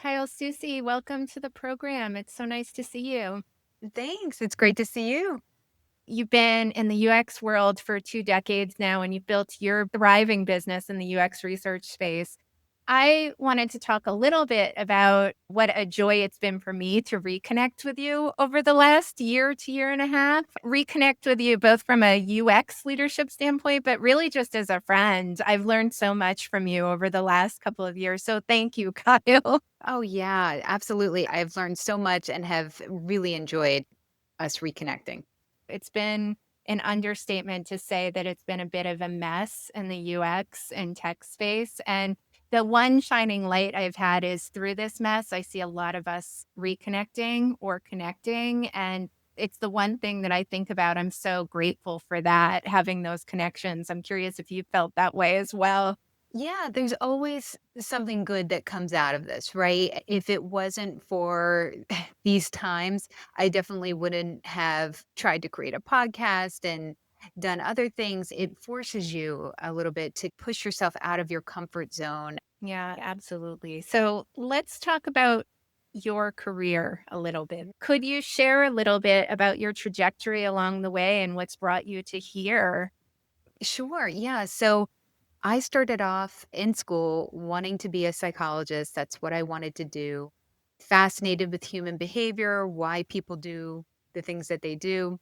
Kyle Soucy. Welcome to the program. It's so nice to see you. Thanks. It's great to see you. You've been in the UX world for 2 decades now, and you've built your thriving business in the UX research space. I wanted to talk a little bit about what a joy it's been for me to reconnect with you over the last year to year and a half. Reconnect with you both from a UX leadership standpoint, but really just as a friend. I've learned so much from you over the last couple of years. So thank you, Kyle. Oh, yeah, absolutely. I've learned so much and have really enjoyed us reconnecting. It's been an understatement to say that it's been a bit of a mess in the UX and tech space. And the one shining light I've had is through this mess, I see a lot of us reconnecting or connecting. And it's the one thing that I think about. I'm so grateful for that, having those connections. I'm curious if you felt that way as well. Yeah, there's always something good that comes out of this, right? If it wasn't for these times, I definitely wouldn't have tried to create a podcast and done other things. It forces you a little bit to push yourself out of your comfort zone. Yeah, absolutely. So let's talk about your career a little bit. Could you share a little bit about your trajectory along the way and what's brought you to here? Sure. Yeah. So I started off in school wanting to be a psychologist. That's what I wanted to do. Fascinated with human behavior, why people do the things that they do.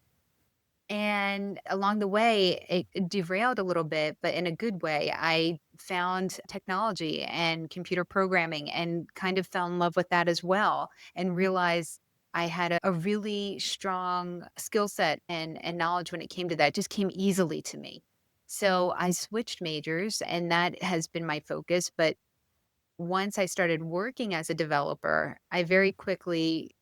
And along the way, it derailed a little bit, but in a good way. I found technology and computer programming and kind of fell in love with that as well and realized I had a really strong skill set and knowledge when it came to that. It just came easily to me. So I switched majors and that has been my focus. But once I started working as a developer, I very quickly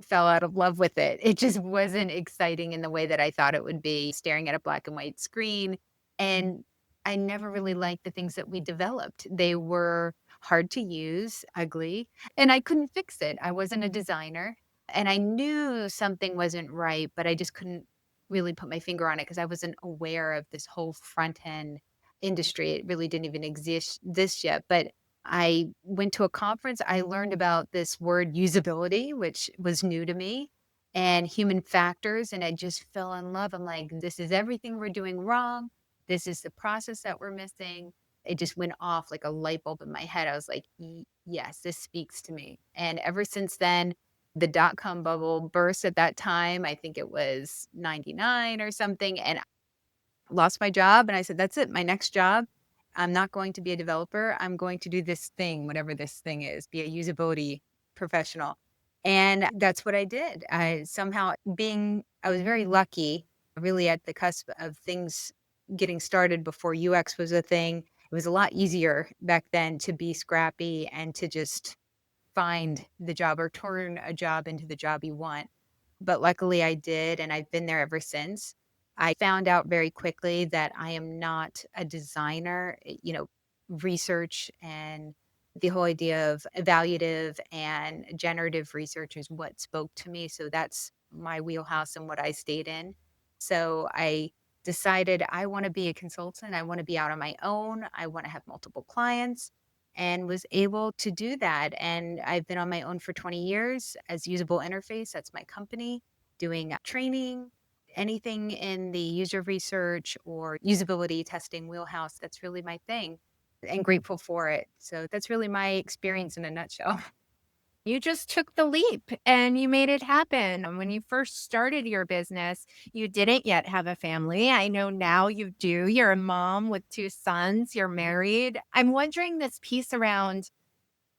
fell out of love with it. It just wasn't exciting in the way that I thought it would be, staring at a black and white screen, and I never really liked the things that we developed. They were hard to use, ugly, and I couldn't fix it. I wasn't a designer, and I knew something wasn't right, but I just couldn't really put my finger on it because I wasn't aware of this whole front end industry. It really didn't even exist this yet, but I went to a conference, I learned about this word usability, which was new to me, and human factors, and I just fell in love. I'm like, this is everything we're doing wrong. This is the process that we're missing. It just went off like a light bulb in my head. I was like, Yes, this speaks to me." And ever since then, the dot-com bubble burst at that time. I think it was 99 or something, and lost my job, and I said, "That's it, my next job, I'm not going to be a developer, I'm going to do this thing, whatever this thing is, be a usability professional." And that's what I did. I was very lucky, really at the cusp of things getting started before UX was a thing. It was a lot easier back then to be scrappy and to just find the job or turn a job into the job you want. But luckily I did, and I've been there ever since. I found out very quickly that I am not a designer. Research and the whole idea of evaluative and generative research is what spoke to me. So that's my wheelhouse and what I stayed in. So I decided I want to be a consultant. I want to be out on my own. I want to have multiple clients and was able to do that. And I've been on my own for 20 years as Usable Interface. That's my company, doing training, anything in the user research or usability testing wheelhouse. That's really my thing and grateful for it. So that's really my experience in a nutshell. You just took the leap and you made it happen. And when you first started your business, you didn't yet have a family. I know now you do. You're a mom with 2 sons, you're married. I'm wondering this piece around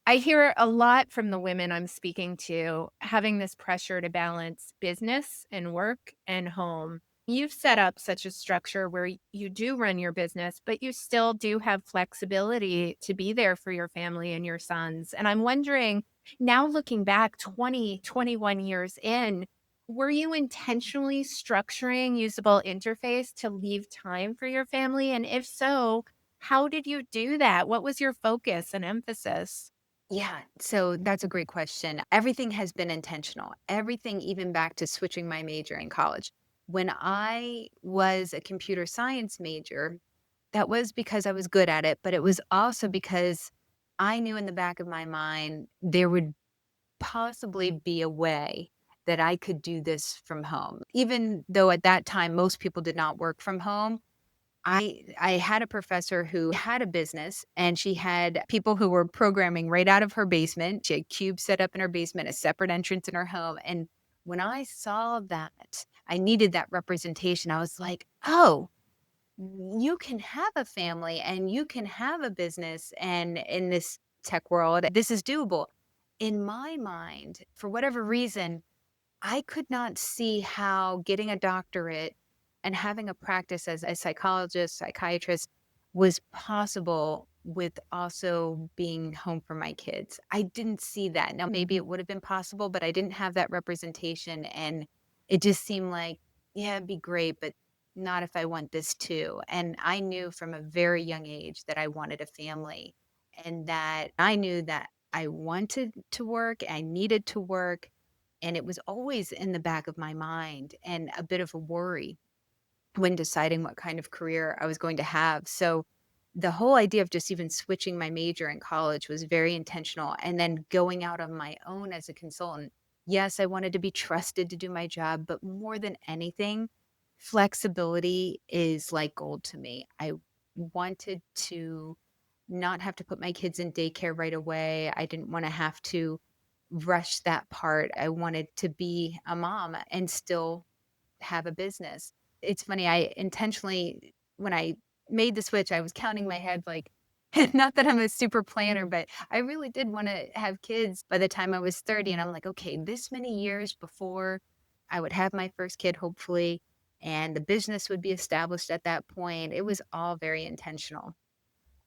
I hear a lot from the women I'm speaking to having this pressure to balance business and work and home. You've set up such a structure where you do run your business, but you still do have flexibility to be there for your family and your sons. And I'm wondering, now looking back 20, 21 years in, were you intentionally structuring usable interface to leave time for your family? And if so, how did you do that? What was your focus and emphasis? Yeah, so that's a great question. Everything has been intentional. Everything, even back to switching my major in college. When I was a computer science major, that was because I was good at it, but it was also because I knew in the back of my mind there would possibly be a way that I could do this from home. Even though at that time most people did not work from home, I had a professor who had a business and she had people who were programming right out of her basement. She had cubes set up in her basement, a separate entrance in her home. And when I saw that, I needed that representation. I was like, oh, you can have a family and you can have a business, and in this tech world, this is doable. In my mind, for whatever reason, I could not see how getting a doctorate and having a practice as a psychologist, psychiatrist was possible with also being home for my kids. I didn't see that. Now, maybe it would have been possible, but I didn't have that representation. And it just seemed like, yeah, it'd be great, but not if I want this too. And I knew from a very young age that I wanted a family and that I knew that I wanted to work, I needed to work, and it was always in the back of my mind and a bit of a worry when deciding what kind of career I was going to have. So the whole idea of just even switching my major in college was very intentional. And then going out on my own as a consultant. Yes, I wanted to be trusted to do my job, but more than anything, flexibility is like gold to me. I wanted to not have to put my kids in daycare right away. I didn't want to have to rush that part. I wanted to be a mom and still have a business. It's funny, I intentionally when I made the switch, I was counting my head like not that I'm a super planner, but I really did wanna have kids by the time I was 30, and I'm like, "Okay, this many years before I would have my first kid, hopefully, and the business would be established at that point." It was all very intentional.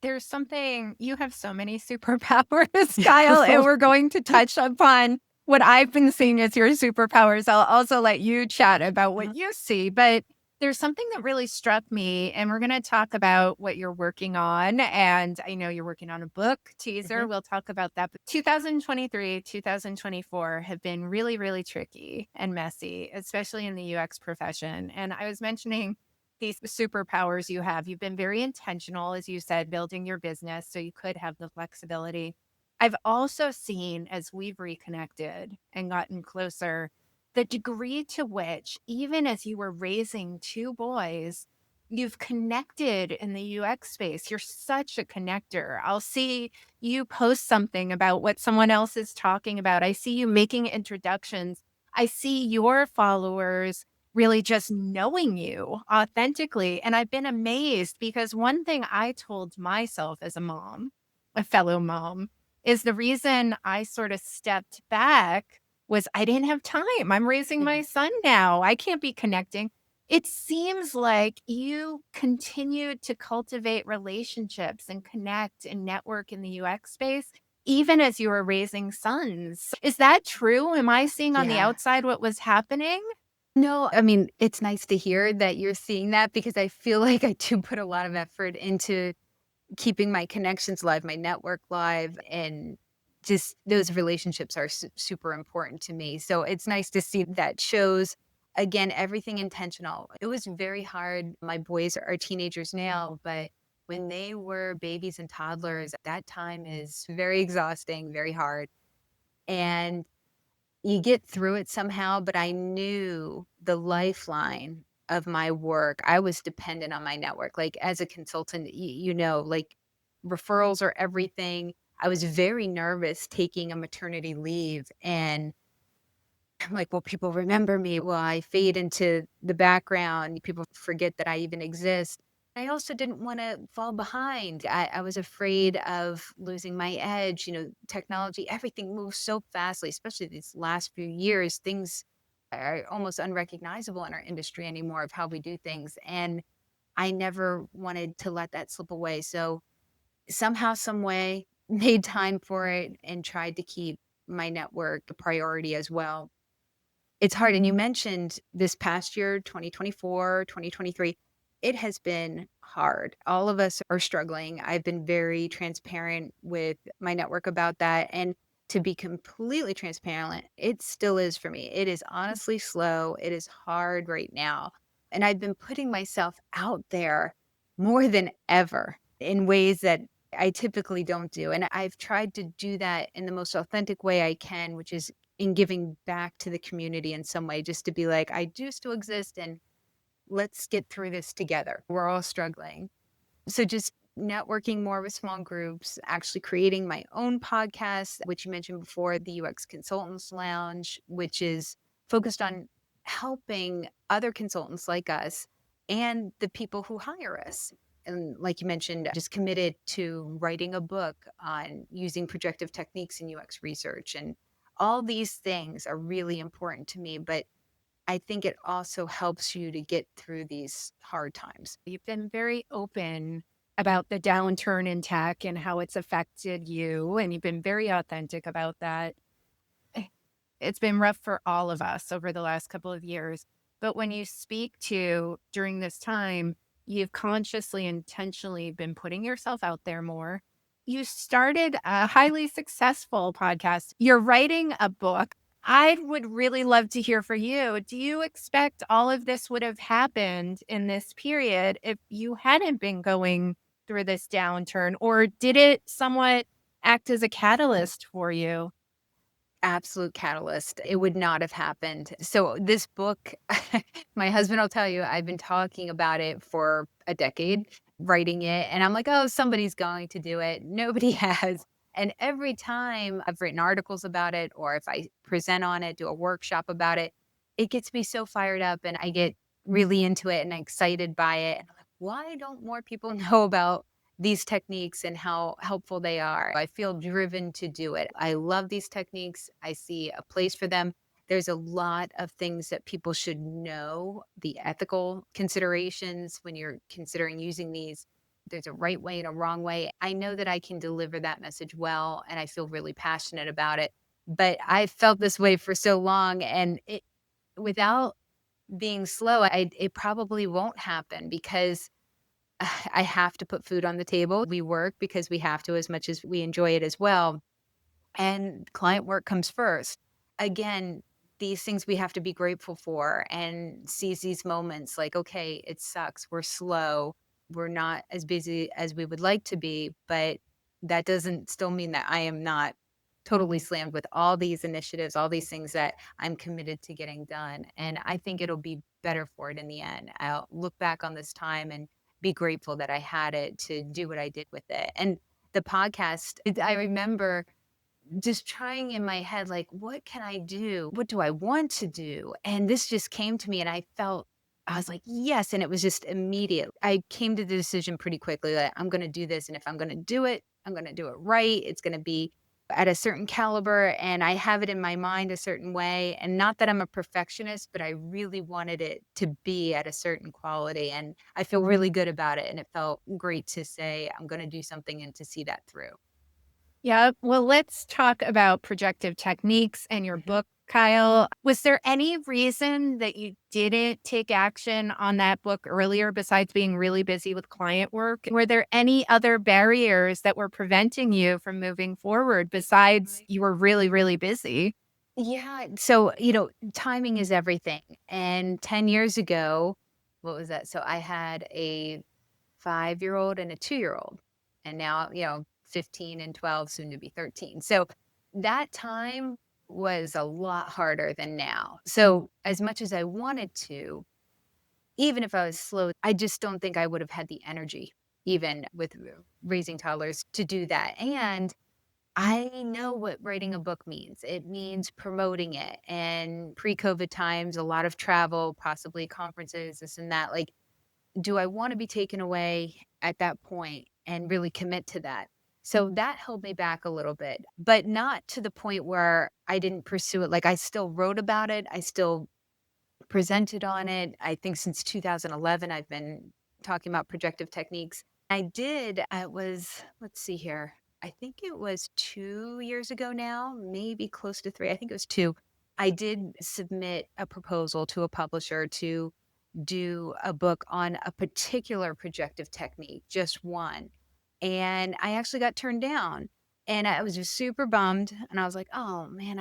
There's something you have so many superpowers, Kyle, and we're going to touch upon what I've been seeing as your superpowers. I'll also let you chat about what Uh-huh. you see, but there's something that really struck me, and we're going to talk about what you're working on. And I know you're working on a book teaser. Mhm. We'll talk about that. But 2023, 2024 have been really, really tricky and messy, especially in the UX profession. And I was mentioning these superpowers you have. You've been very intentional, as you said, building your business so you could have the flexibility. I've also seen as we've reconnected and gotten closer, the degree to which, even as you were raising two boys, you've connected in the UX space. You're such a connector. I'll see you post something about what someone else is talking about. I see you making introductions. I see your followers really just knowing you authentically. And I've been amazed because one thing I told myself as a mom, a fellow mom, is the reason I sort of stepped back was I didn't have time. I'm raising my Mhm. son now. I can't be connecting. It seems like you continued to cultivate relationships and connect and network in the UX space, even as you were raising sons. Is that true? Am I seeing on the Yeah. outside what was happening? No, I mean, it's nice to hear that you're seeing that because I feel like I do put a lot of effort into keeping my connections live, my network live, and just those relationships are super important to me. So it's nice to see that shows again everything intentional. It was very hard. My boys are teenagers now, but when they were babies and toddlers, that time is very exhausting, very hard. And you get through it somehow, but I knew the lifeline of my work. I was dependent on my network. Like, as a consultant, like, referrals are everything. I was very nervous taking a maternity leave, and I'm like, "Will people remember me? Will I fade into the background? People forget that I even exist?" I also didn't wanna fall behind. I was afraid of losing my edge. Technology, everything moves so fastly, especially these last few years. Things are almost unrecognizable in our industry anymore of how we do things, and I never wanted to let that slip away. So, somehow, some way, made time for it and tried to keep my network a priority as well. It's hard, and you mentioned this past year, 2024, 2023. It has been hard. All of us are struggling. I've been very transparent with my network about that, and to be completely transparent, it still is for me. It is honestly slow. It is hard right now, and I've been putting myself out there more than ever in ways that I typically don't do. And I've tried to do that in the most authentic way I can, which is in giving back to the community in some way, just to be like, I do still exist and let's get through this together. We're all struggling. So just networking more with small groups, actually creating my own podcast, which you mentioned before, the UX Consultants Lounge, which is focused on helping other consultants like us and the people who hire us. And like you mentioned, just committed to writing a book on using projective techniques in UX research. And all these things are really important to me, but I think it also helps you to get through these hard times. You've been very open about the downturn in tech and how it's affected you, and you've been very authentic about that. Eh, It's been rough for all of us over the last couple of years. But when you speak to during this time, you've consciously, intentionally been putting yourself out there more. You started a highly successful podcast. You're writing a book. I would really love to hear from you. Do you expect all of this would have happened in this period if you hadn't been going through this downturn? Or did it somewhat act as a catalyst for you? Absolute catalyst. It would not have happened. So this book, my husband will tell you, I've been talking about it for a decade, writing it, and I'm like, "Oh, somebody's going to do it." Nobody has. And every time I've written articles about it, or if I present on it, do a workshop about it, it gets me so fired up and I get really into it and excited by it. And I'm like, why don't more people know about these techniques and how helpful they are? I feel driven to do it. I love these techniques. I see a place for them. There's a lot of things that people should know, the ethical considerations when you're considering using these. There's a right way and a wrong way. I know that I can deliver that message well, and I feel really passionate about it. But I felt this way for so long, and without being slow, it probably won't happen because I have to put food on the table. We work because we have to as much as we enjoy it as well, and client work comes first. Again, these things we have to be grateful for and seize these moments like, okay, it sucks. We're slow. We're not as busy as we would like to be, but that doesn't still mean that I am not totally slammed with all these initiatives, all these things that I'm committed to getting done. And I think it'll be better for it in the end. I'll look back on this time and be grateful that I had it to do what I did with it. And the podcast, I remember just trying in my head, like, what can I do? What do I want to do? And this just came to me and I was like, yes. And it was just immediate. I came to the decision pretty quickly that I'm going to do this. And if I'm going to do it, I'm going to do it right. It's going to be at a certain caliber. And I have it in my mind a certain way. And not that I'm a perfectionist, but I really wanted it to be at a certain quality. And I feel really good about it. And it felt great to say, I'm going to do something and to see that through. Yeah. Well, let's talk about projective techniques and your Mhm. book, Kyle. Was there any reason that you didn't take action on that book earlier besides being really busy with client work? Were there any other barriers that were preventing you from moving forward besides you were really, really busy? Yeah. So, timing is everything. And 10 years ago, what was that? So I had a 5-year old and a 2-year old. And now, 15 and 12, soon to be 13. So that time was a lot harder than now. So, as much as I wanted to, even if I was slow, I just don't think I would have had the energy, even with raising toddlers, to do that. And I know what writing a book means. It means promoting it. And pre-COVID times, a lot of travel, possibly conferences, this and that. Like, do I want to be taken away at that point and really commit to that? So that held me back a little bit, but not to the point where I didn't pursue it. Like, I still wrote about it. I still presented on it. I think since 2011, I've been talking about projective techniques. I did, it was, let's see here. I think it was 2 years ago now, maybe close to three. I think it was two. I did submit a proposal to a publisher to do a book on a particular projective technique, just one. And I actually got turned down. And I was just super bummed. And I was like, oh man,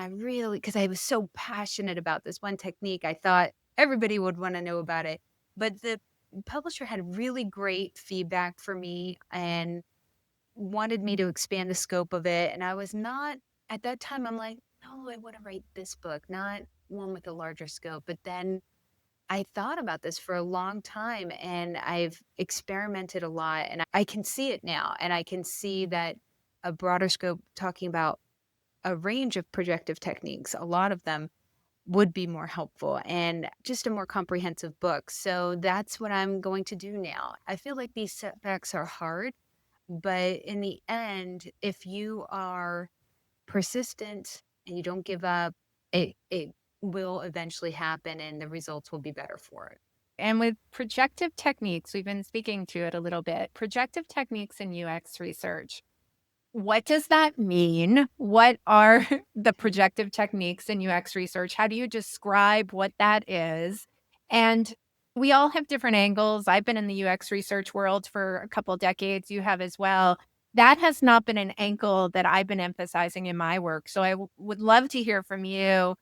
because I was so passionate about this one technique. I thought everybody would want to know about it. But the publisher had really great feedback for me. And wanted me to expand the scope of it. And I was not, at that time, I'm like, no, I want to write this book, not one with a larger scope. But then I thought about this for a long time and I've experimented a lot and I can see it now. And I can see that a broader scope talking about a range of projective techniques, a lot of them would be more helpful and just a more comprehensive book. So that's what I'm going to do now. I feel like these setbacks are hard, but in the end, if you are persistent and you don't give up, it will eventually happen and the results will be better for it. And with projective techniques, we've been speaking to it a little bit. Projective techniques in UX research. What does that mean? What are the projective techniques in UX research? How do you describe what that is? And we all have different angles. I've been in the UX research world for a couple decades. You have as well. That has not been an angle that I've been emphasizing in my work. So I would love to hear from you.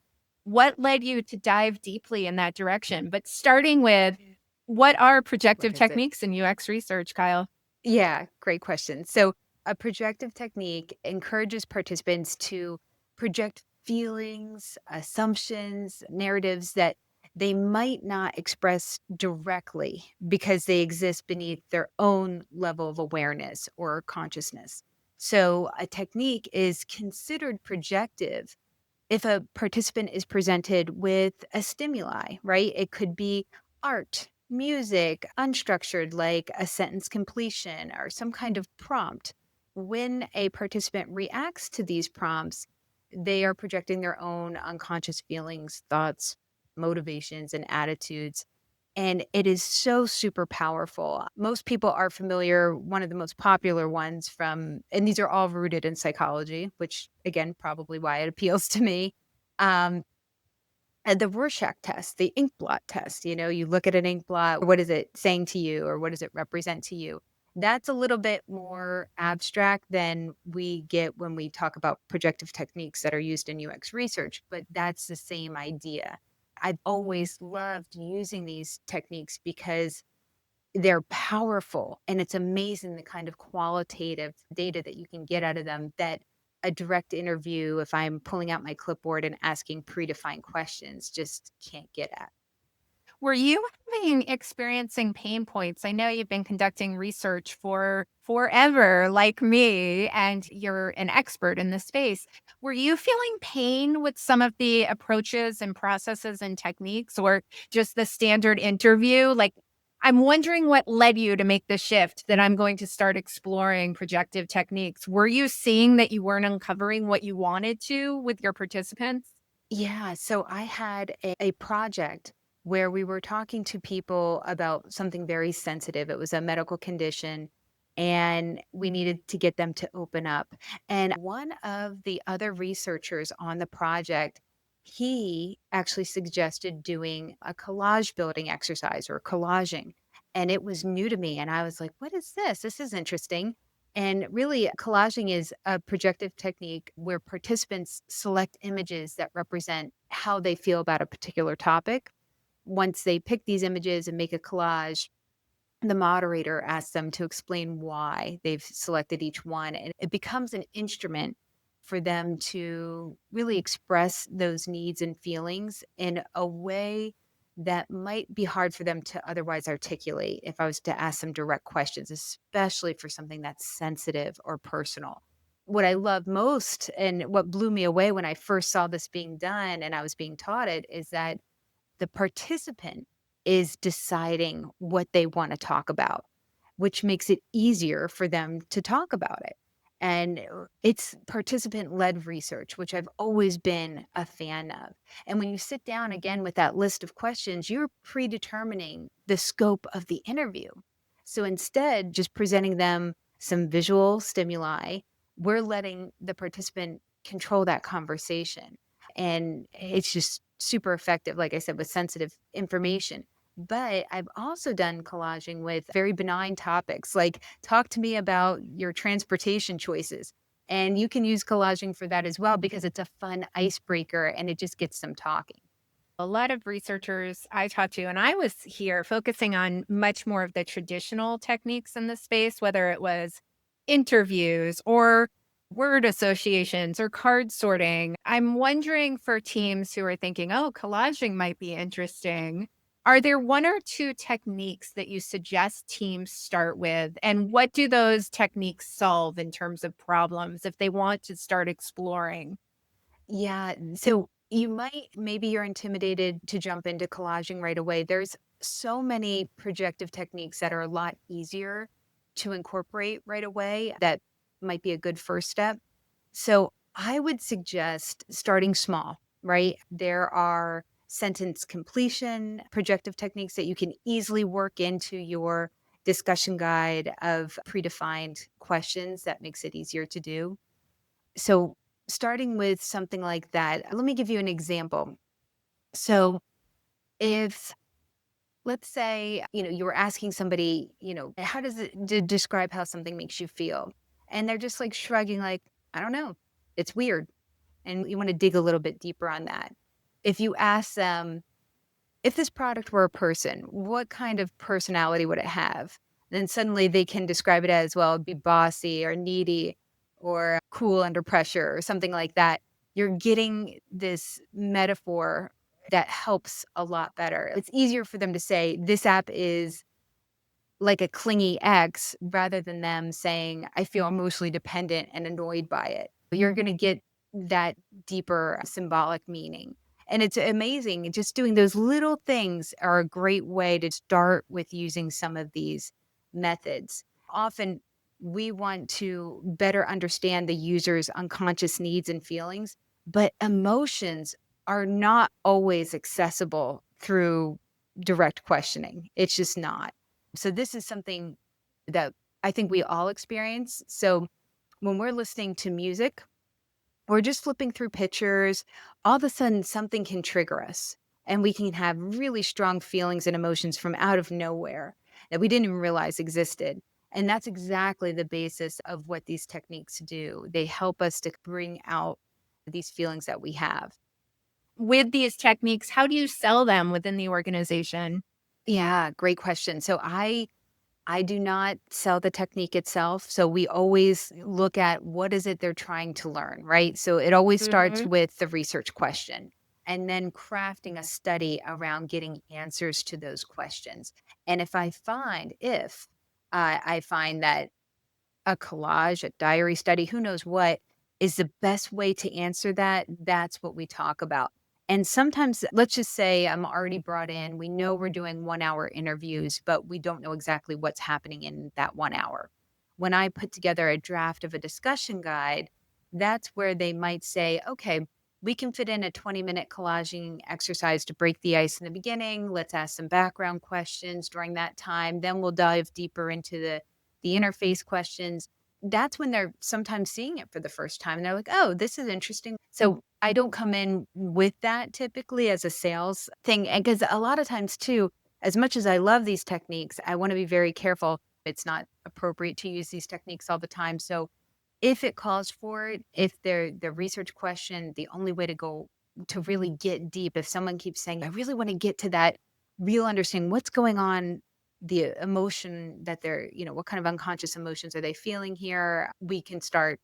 What led you to dive deeply in that direction? But starting with what are What projective is it? techniques in UX research, Kyle? Yeah, great question. So, a projective technique encourages participants to project feelings, assumptions, narratives that they might not express directly because they exist beneath their own level of awareness or consciousness. So, a technique is considered projective if a participant is presented with a stimuli, right? It could be art, music, unstructured, like a sentence completion or some kind of prompt. When a participant reacts to these prompts, they are projecting their own unconscious feelings, thoughts, motivations, and attitudes. And it is so super powerful. Most people are familiar, one of the most popular ones from, and these are all rooted in psychology, which again, probably why it appeals to me. Um, and the Rorschach test, the ink blot test, you know, you look at an ink blot, what is it saying to you or what does it represent to you? That's a little bit more abstract than we get when we talk about projective techniques that are used in UX research, but that's the same idea. I've always loved using these techniques because they're powerful and it's amazing the kind of qualitative data that you can get out of them that a direct interview, if I'm pulling out my clipboard and asking predefined questions, just can't get at. Were you experiencing pain points? I know you've been conducting research for forever, like me, and you're an expert in this space. Were you feeling pain with some of the approaches and processes and techniques, or just the standard interview? Like, I'm wondering what led you to make the shift that I'm going to start exploring projective techniques. Were you seeing that you weren't uncovering what you wanted to with your participants? Yeah, so I had a project where we were talking to people about something very sensitive. It was a medical condition, and we needed to get them to open up. And one of the other researchers on the project, he actually suggested doing a collage building exercise or collaging. And it was new to me. And I was like, what is this? This is interesting. And really, collaging is a projective technique where participants select images that represent how they feel about a particular topic. Once they pick these images and make a collage, the moderator asks them to explain why they've selected each one. And it becomes an instrument for them to really express those needs and feelings in a way that might be hard for them to otherwise articulate if I was to ask them direct questions, especially for something that's sensitive or personal. What I love most and what blew me away when I first saw this being done and I was being taught it is that the participant is deciding what they wanna talk about, which makes it easier for them to talk about it. And it's participant-led research, which I've always been a fan of. And when you sit down again with that list of questions, you're predetermining the scope of the interview. So instead, just presenting them some visual stimuli, we're letting the participant control that conversation. And it's just super effective, like I said, with sensitive information. But I've also done collaging with very benign topics, like talk to me about your transportation choices. And you can use collaging for that as well because it's a fun icebreaker and it just gets them talking. A lot of researchers I talked to, and I was here focusing on much more of the traditional techniques in the space, whether it was interviews or word associations or card sorting. I'm wondering for teams who are thinking, oh, collaging might be interesting. Are there one or two techniques that you suggest teams start with? And what do those techniques solve in terms of problems if they want to start exploring? Yeah. So you might, maybe you're intimidated to jump into collaging right away. There's so many projective techniques that are a lot easier to incorporate right away. That might be a good first step. So I would suggest starting small, right? There are sentence completion projective techniques that you can easily work into your discussion guide of predefined questions that makes it easier to do. So, starting with something like that, let me give you an example. So, if let's say, you were asking somebody, how does it describe how something makes you feel? And they're just like shrugging, like, I don't know. It's weird. And you want to dig a little bit deeper on that. If you ask them, if this product were a person, what kind of personality would it have? Then suddenly they can describe it as, well, it'd be bossy or needy or cool under pressure or something like that. You're getting this metaphor that helps a lot better. It's easier for them to say, this app is like a clingy ex rather than them saying, I feel emotionally dependent and annoyed by it. You're going to get that deeper symbolic meaning. And it's amazing. Just doing those little things are a great way to start with using some of these methods. Often we want to better understand the user's unconscious needs and feelings, but emotions are not always accessible through direct questioning. It's just not. So this is something that I think we all experience. So when we're listening to music or just flipping through pictures, all of a sudden something can trigger us and we can have really strong feelings and emotions from out of nowhere that we didn't even realize existed. And that's exactly the basis of what these techniques do. They help us to bring out these feelings that we have. With these techniques, how do you sell them within the organization? Yeah, great question. So I do not sell the technique itself. So we always look at what is it they're trying to learn, right? So it always starts Mhm. with the research question and then crafting a study around getting answers to those questions. And if I find that a collage, a diary study, who knows what is the best way to answer that, that's what we talk about. And sometimes, let's just say I'm already brought in, we know we're doing 1 hour interviews, but we don't know exactly what's happening in that 1 hour. When I put together a draft of a discussion guide, that's where they might say, okay, we can fit in a 20-minute collaging exercise to break the ice in the beginning. Let's ask some background questions during that time. Then we'll dive deeper into the interface questions. That's when they're sometimes seeing it for the first time and they're like, "Oh, this is interesting." So, I don't come in with that typically as a sales thing, and because a lot of times too, as much as I love these techniques, I wanna be very careful. It's not appropriate to use these techniques all the time, so if it calls for it, if the research question, the only way to go to really get deep, if someone keeps saying, I really want to get to that real understanding, what's going on, the emotion that they're, what kind of unconscious emotions are they feeling here? We can start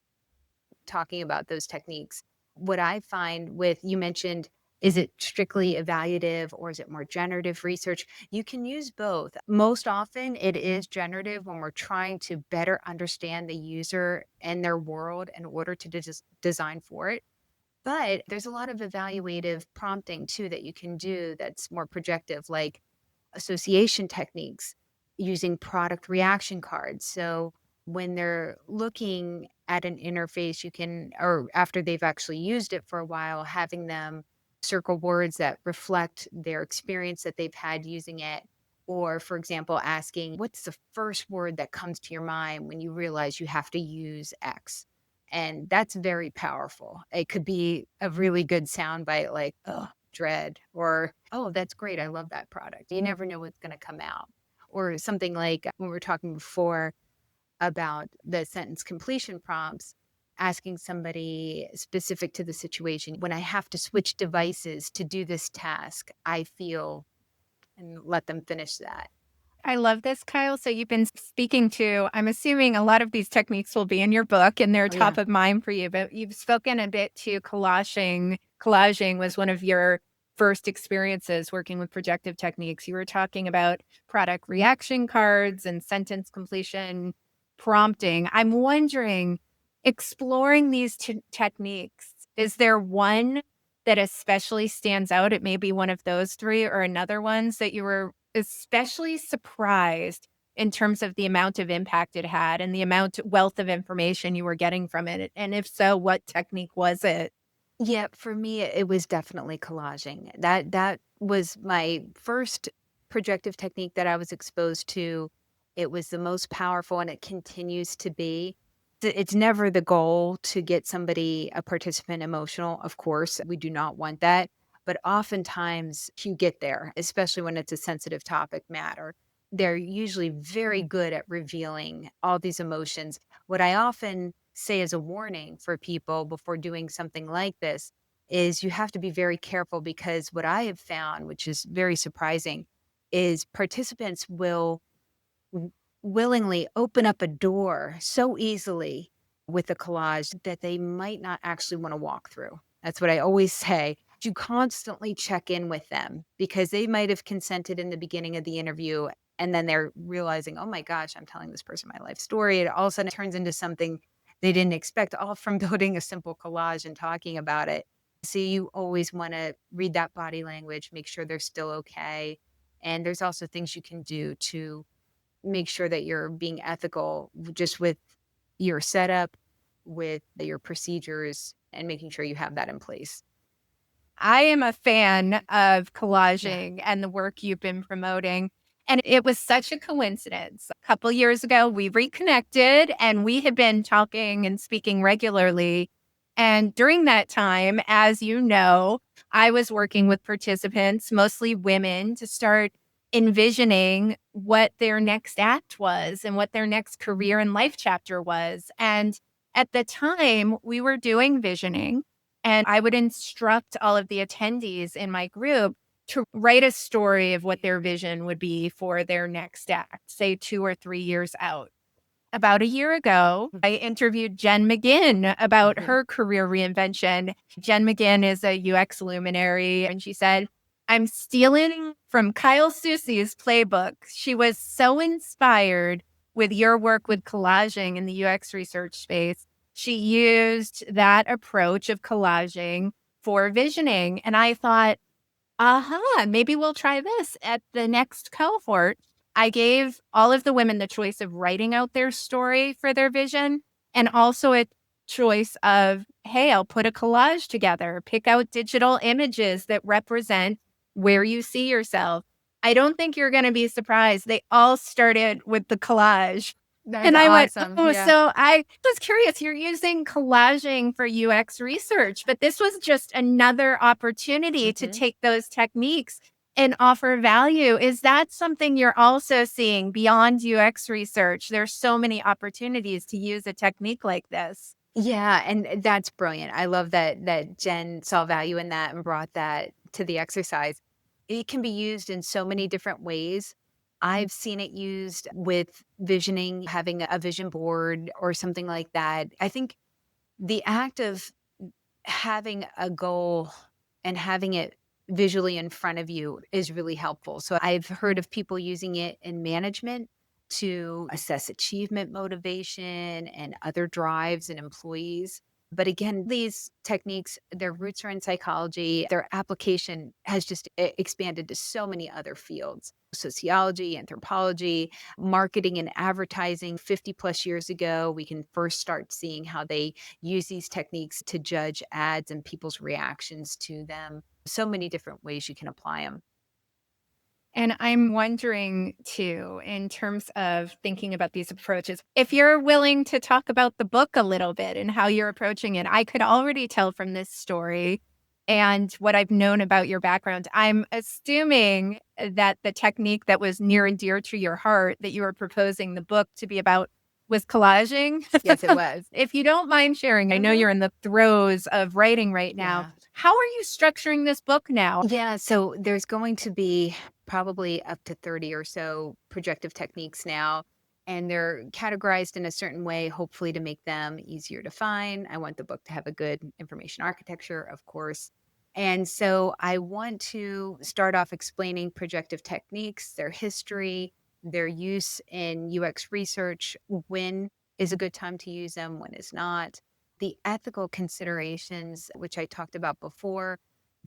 talking about those techniques. What I find with, you mentioned, is it strictly evaluative or is it more generative research? You can use both. Most often, it is generative when we're trying to better understand the user and their world in order to design for it. But there's a lot of evaluative prompting too that you can do that's more projective, like association techniques using product reaction cards. So when they're looking at an interface, you can, or after they've actually used it for a while, having them circle words that reflect their experience that they've had using it. Or, for example, asking, what's the first word that comes to your mind when you realize you have to use X? And that's very powerful. It could be a really good soundbite like, oh, dread, or, oh, that's great. I love that product. You never know what's going to come out. Or something like when we were talking before about the sentence completion prompts, asking somebody specific to the situation, when I have to switch devices to do this task, I feel, and let them finish that. I love this, Kyle. So you've been speaking to, I'm assuming a lot of these techniques will be in your book and they're Oh, yeah. top of mind for you, but you've spoken a bit to collaging. Collaging was one of your first experiences working with projective techniques. You were talking about product reaction cards and sentence completion prompting. I'm wondering, exploring these techniques, is there one that especially stands out? It may be one of those three or another ones that you were especially surprised in terms of the amount of impact it had and the wealth of information you were getting from it? And if so, what technique was it? Yeah, for me, it was definitely collaging. That was my first projective technique that I was exposed to. It was the most powerful, and it continues to be. It's never the goal to get somebody, a participant, emotional. Of course, we do not want that. But oftentimes you get there, especially when it's a sensitive topic matter. They're usually very good at revealing all these emotions. What I often say as a warning for people before doing something like this is you have to be very careful, because what I have found, which is very surprising, is participants will w- willingly open up a door so easily with a collage that they might not actually want to walk through. That's what I always say. You constantly check in with them, because they might have consented in the beginning of the interview, and then they're realizing, oh my gosh, I'm telling this person my life story. It all of a sudden turns into something they didn't expect, all from building a simple collage and talking about it. So you always want to read that body language, make sure they're still okay. And there's also things you can do to make sure that you're being ethical just with your setup, with your procedures, and making sure you have that in place. I am a fan of Yeah. collaging and the work you've been promoting. And it was such a coincidence. A couple years ago, we reconnected and we had been talking and speaking regularly. And during that time, as you know, I was working with participants, mostly women, to start envisioning what their next act was and what their next career and life chapter was. And at the time, we were doing visioning. And I would instruct all of the attendees in my group to write a story of what their vision would be for their next act, say 2 or 3 years out. About a year ago, I interviewed Jen McGinn about Mhm. her career reinvention. Jen McGinn is a UX luminary, and she said, I'm stealing from Kyle Soucy's playbook. She was so inspired with your work with collaging in the UX research space. She used that approach of collaging for visioning. And I thought, aha, maybe we'll try this at the next cohort. I gave all of the women the choice of writing out their story for their vision and also a choice of, hey, I'll put a collage together, pick out digital images that represent where you see yourself. I don't think you're going to be surprised. They all started with the collage. That's And I went, awesome. "Oh," Yeah. so I was curious, you're using collaging for UX research, but this was just another opportunity to Mhm. take those techniques and offer value. Is that something you're also seeing beyond UX research? There's so many opportunities to use a technique like this. Yeah, and that's brilliant. I love that Jen saw value in that and brought that to the exercise. It can be used in so many different ways. I've seen it used with visioning, having a vision board or something like that. I think the act of having a goal and having it visually in front of you is really helpful. So I've heard of people using it in management to assess achievement motivation and other drives in employees. But again, these techniques, their roots are in psychology. Their application has just expanded to so many other fields: sociology, anthropology, marketing, and advertising. 50 plus years ago, we can first start seeing how they use these techniques to judge ads and people's reactions to them. So many different ways you can apply them. And I'm wondering too, in terms of thinking about these approaches, if you're willing to talk about the book a little bit and how you're approaching it. I could already tell from this story and what I've known about your background. I'm assuming that the technique that was near and dear to your heart that you were proposing the book to be about Was collaging? Yes, it was. If you don't mind sharing, I know Mhm. you're in the throes of writing right now. Yeah. How are you structuring this book now? Yeah, so there's going to be probably up to 30 or so projective techniques now, and they're categorized in a certain way, hopefully to make them easier to find. I want the book to have a good information architecture, of course. And so I want to start off explaining projective techniques, their history, their use in UX research, when is a good time to use them, when is not, the ethical considerations, which I talked about before.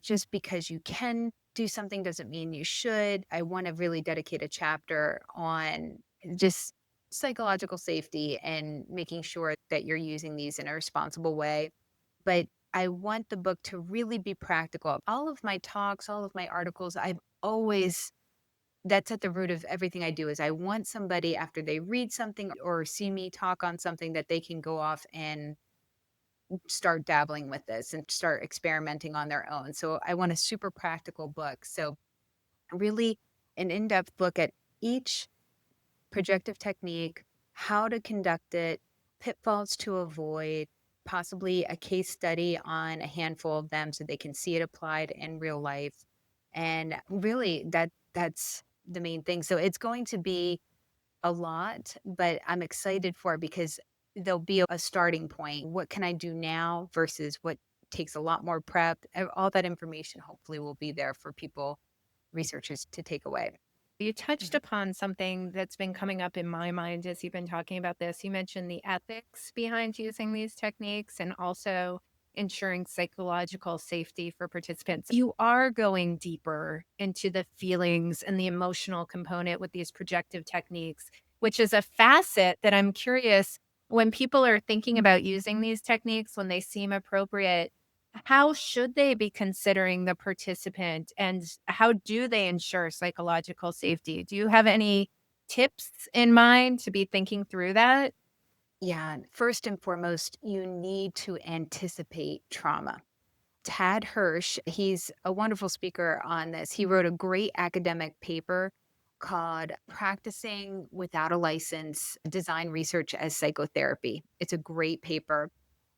Just because you can do something doesn't mean you should. I want to really dedicate a chapter on just psychological safety and making sure that you're using these in a responsible way. But I want the book to really be practical. All of my talks, all of my articles, I've always that's at the root of everything I do is I want somebody after they read something or see me talk on something that they can go off and start dabbling with this and start experimenting on their own. So I want a super practical book. So really an in-depth look at each projective technique, how to conduct it, pitfalls to avoid, possibly a case study on a handful of them so they can see it applied in real life. And really that's the main thing. So it's going to be a lot, but I'm excited for it because there'll be a starting point. What can I do now versus what takes a lot more prep? All that information hopefully will be there for people, researchers to take away. You touched Mhm. upon something that's been coming up in my mind as you've been talking about this. You mentioned the ethics behind using these techniques and also ensuring psychological safety for participants. You are going deeper into the feelings and the emotional component with these projective techniques, which is a facet that I'm curious when people are thinking about using these techniques, when they seem appropriate, how should they be considering the participant and how do they ensure psychological safety? Do you have any tips in mind to be thinking through that? Yeah, first and foremost, you need to anticipate trauma. Tad Hirsch, he's a wonderful speaker on this. He wrote a great academic paper called Practicing Without a License Design Research as Psychotherapy. It's a great paper.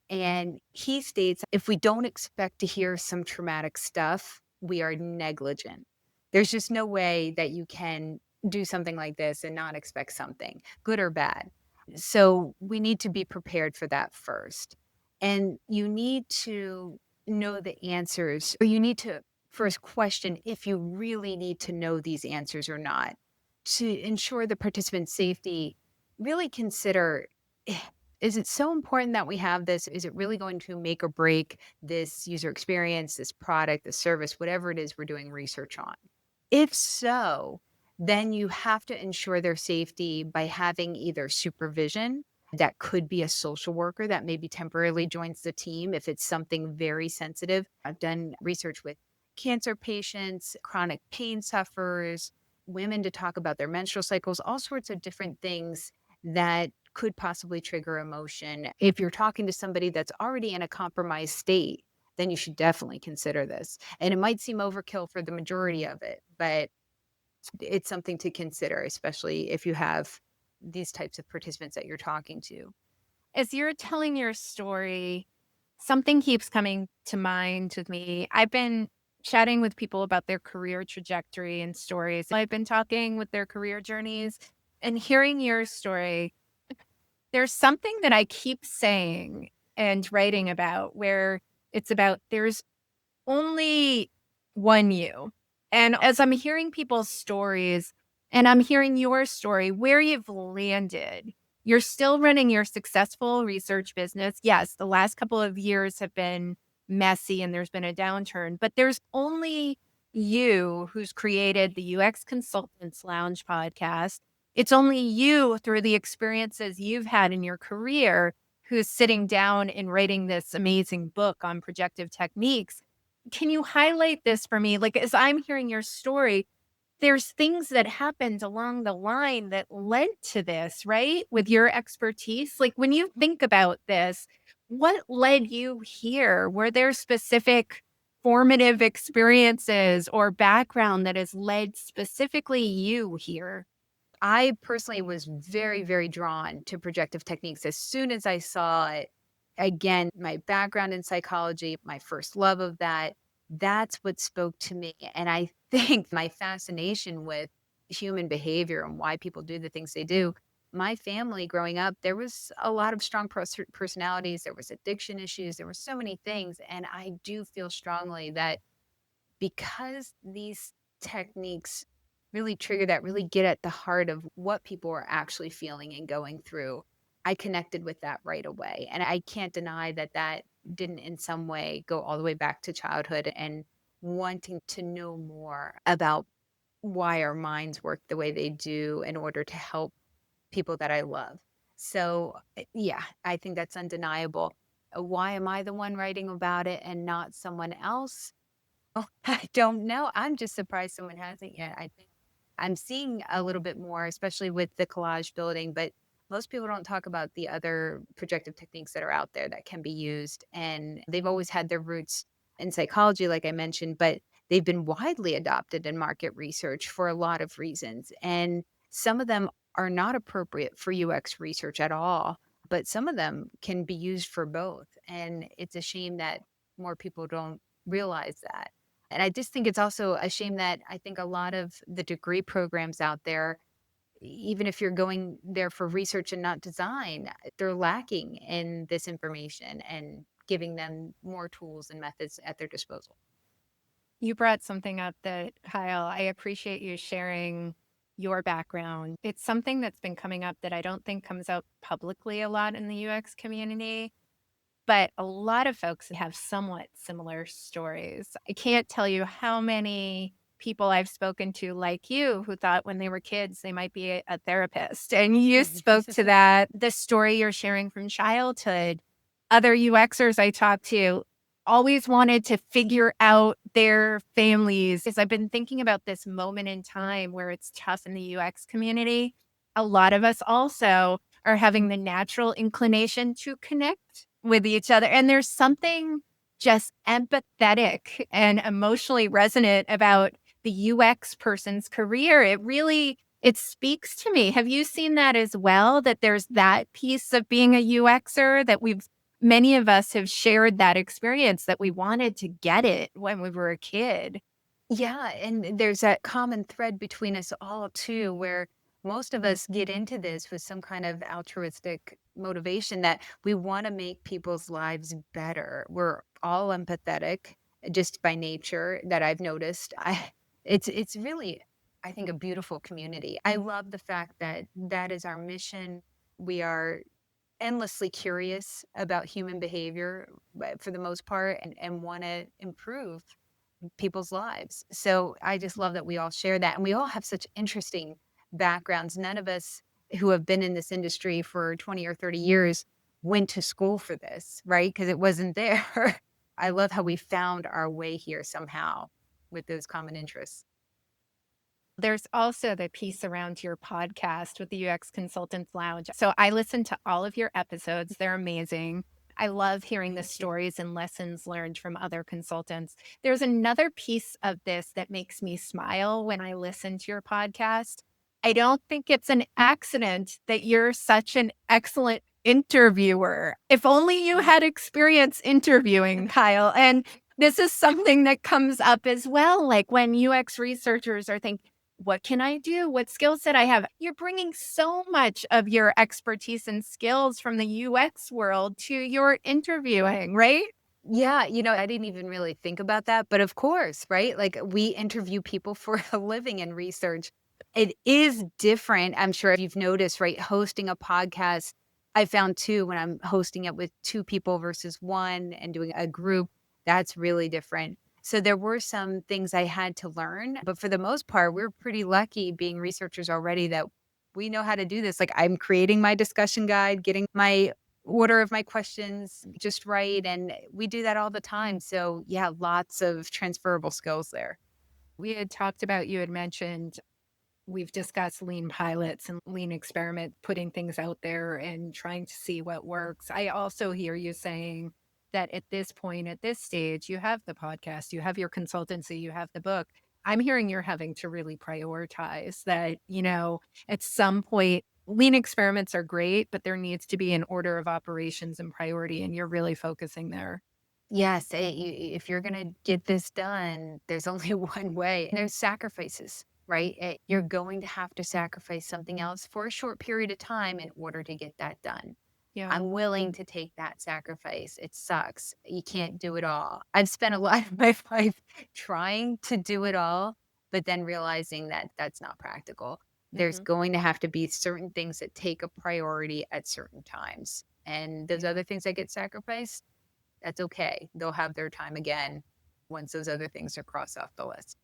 And he states if we don't expect to hear some traumatic stuff, we are negligent. There's just no way that you can do something like this and not expect something, good or bad. So we need to be prepared for that first. And you need to know the answers, or you need to first question if you really need to know these answers or not. To ensure the participant safety, really consider is it so important that we have this? Is it really going to make or break this user experience, this product, this service, whatever it is we're doing research on? If so, then you have to ensure their safety by having either supervision that could be a social worker that maybe temporarily joins the team if it's something very sensitive. I've done research with cancer patients, chronic pain sufferers, women to talk about their menstrual cycles, all sorts of different things that could possibly trigger emotion. If you're talking to somebody that's already in a compromised state, then you should definitely consider this. And it might seem overkill for the majority of it, but it's something to consider, especially if you have these types of participants that you're talking to. As you're telling your story, something keeps coming to mind with me. I've been chatting with people about their career trajectory and stories. I've been talking with their career journeys and hearing your story. There's something that I keep saying and writing about where it's about there's only one you. And as I'm hearing people's stories and I'm hearing your story, where you've landed, you're still running your successful research business. Yes, the last couple of years have been messy and there's been a downturn, but there's only you who's created the UX Consultants Lounge podcast. It's only you through the experiences you've had in your career who's sitting down and writing this amazing book on projective techniques. Can you highlight this for me? Like, as I'm hearing your story, there's things that happened along the line that led to this, right? With your expertise. Like, when you think about this, what led you here? Were there specific formative experiences or background that has led specifically you here? I personally was very, very drawn to projective techniques as soon as I saw it. Again, my background in psychology, my first love of that, that's what spoke to me. And I think my fascination with human behavior and why people do the things they do. My family growing up, there was a lot of strong personalities. There was addiction issues. There were so many things. And I do feel strongly that because these techniques really trigger that, really get at the heart of what people are actually feeling and going through, I connected with that right away. And I can't deny that that didn't in some way go all the way back to childhood and wanting to know more about why our minds work the way they do in order to help people that I love. So, yeah, I think that's undeniable. Why am I the one writing about it and not someone else? Oh, I don't know. I'm just surprised someone hasn't yet. I think I'm seeing a little bit more, especially with the collage building, but most people don't talk about the other projective techniques that are out there that can be used. And they've always had their roots in psychology, like I mentioned, but they've been widely adopted in market research for a lot of reasons. And some of them are not appropriate for UX research at all, but some of them can be used for both. And it's a shame that more people don't realize that. And I just think it's also a shame that I think a lot of the degree programs out there, even if you're going there for research and not design, they're lacking in this information and giving them more tools and methods at their disposal. You brought something up that, Kyle, I appreciate you sharing your background. It's something that's been coming up that I don't think comes out publicly a lot in the UX community. But a lot of folks have somewhat similar stories. I can't tell you how many people I've spoken to like you who thought when they were kids they might be a therapist. And you spoke to that, the story you're sharing from childhood. Other UXers I talked to always wanted to figure out their families. Because I've been thinking about this moment in time where it's tough in the UX community. A lot of us also are having the natural inclination to connect with each other. And there's something just empathetic and emotionally resonant about the UX person's career. It speaks to me. Have you seen that as well? That there's that piece of being a UXer that many of us have shared that experience that we wanted to get it when we were a kid. Yeah, and there's that common thread between us all too, where most of us get into this with some kind of altruistic motivation that we want to make people's lives better. We're all empathetic just by nature that I've noticed. It's really I think a beautiful community. I love the fact that that is our mission. We are endlessly curious about human behavior for the most part and want to improve people's lives. So I just love that we all share that. And we all have such interesting backgrounds. None of us who have been in this industry for 20 or 30 years went to school for this, right? Because it wasn't there. I love how we found our way here somehow with those common interests. There's also the piece around your podcast with the UX Consultants Lounge. So I listen to all of your episodes. They're amazing. I love hearing the Thank you. stories and lessons learned from other consultants. There's another piece of this that makes me smile when I listen to your podcast. I don't think it's an accident that you're such an excellent interviewer. If only you had experience interviewing, Kyle. And this is something that comes up as well. Like when UX researchers are thinking, what can I do? What skill set I have? You're bringing so much of your expertise and skills from the UX world to your interviewing, right? Yeah, I didn't even really think about that, but of course, right? Like we interview people for a living in research. It is different. I'm sure you've noticed, right? Hosting a podcast, I found too when I'm hosting it with two people versus one and doing a group, that's really different. So there were some things I had to learn, but for the most part, we're pretty lucky being researchers already that we know how to do this. Like I'm creating my discussion guide, getting my order of my questions just right, and we do that all the time. So, yeah, lots of transferable skills there. We had talked about, you had mentioned we've discussed lean pilots and lean experiment, putting things out there and trying to see what works. I also hear you saying that at this point, at this stage, you have the podcast, you have your consultancy, you have the book. I'm hearing you're having to really prioritize that, at some point, lean experiments are great, but there needs to be an order of operations and priority, and you're really focusing there. Yes, if you're gonna get this done, there's only one way. There's sacrifices, right? You're going to have to sacrifice something else for a short period of time in order to get that done. Yeah. I'm willing to take that sacrifice. It sucks. You can't do it all. I've spent a lot of my life trying to do it all, but then realizing that that's not practical. There's Mhm. going to have to be certain things that take a priority at certain times. And those Yeah. other things that get sacrificed, that's okay. They'll have their time again once those other things are crossed off the list.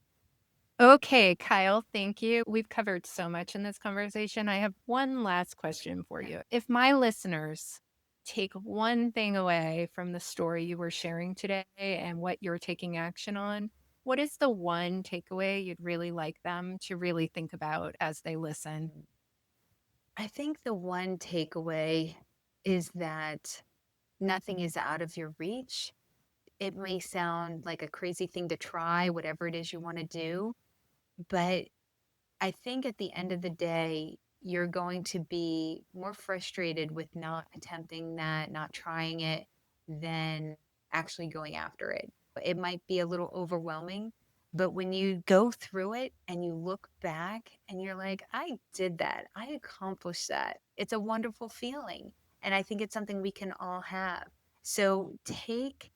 Okay, Kyle, thank you. We've covered so much in this conversation. I have one last question for Okay. you. If my listeners take one thing away from the story you were sharing today and what you're taking action on, what is the one takeaway you'd really like them to really think about as they listen? Mm. I think the one takeaway is that nothing is out of your reach. It may sound like a crazy thing to try, whatever it is you want to do, but I think at the end of the day, you're going to be more frustrated with not attempting that, not trying it, than actually going after it. It might be a little overwhelming, but when you go through it and you look back and you're like, I did that, I accomplished that, it's a wonderful feeling. And I think it's something we can all have. So take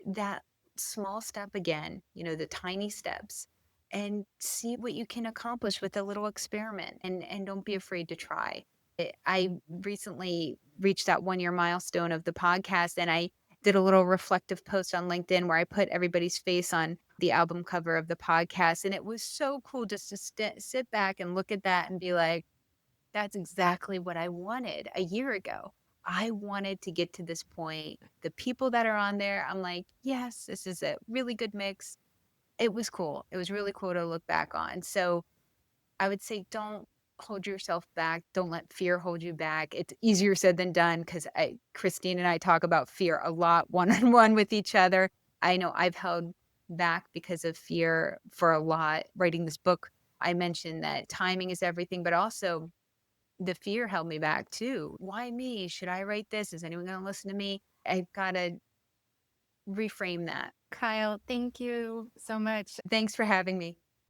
that small step again, the tiny steps, and see what you can accomplish with a little experiment, and don't be afraid to try. I recently reached that 1 year milestone of the podcast, and I did a little reflective post on LinkedIn where I put everybody's face on the album cover of the podcast. And it was so cool just to sit back and look at that and be like, that's exactly what I wanted a year ago. I wanted to get to this point. The people that are on there, I'm like, yes, this is a really good mix. It was cool. It was really cool to look back on. So I would say don't hold yourself back. Don't let fear hold you back. It's easier said than done because Christine and I talk about fear a lot one on one with each other. I know I've held back because of fear for a lot. Writing this book, I mentioned that timing is everything, but also the fear held me back too. Why me? Should I write this? Is anyone gonna listen to me? I've gotta reframe that. Kyle, thank you so much. Thanks for having me.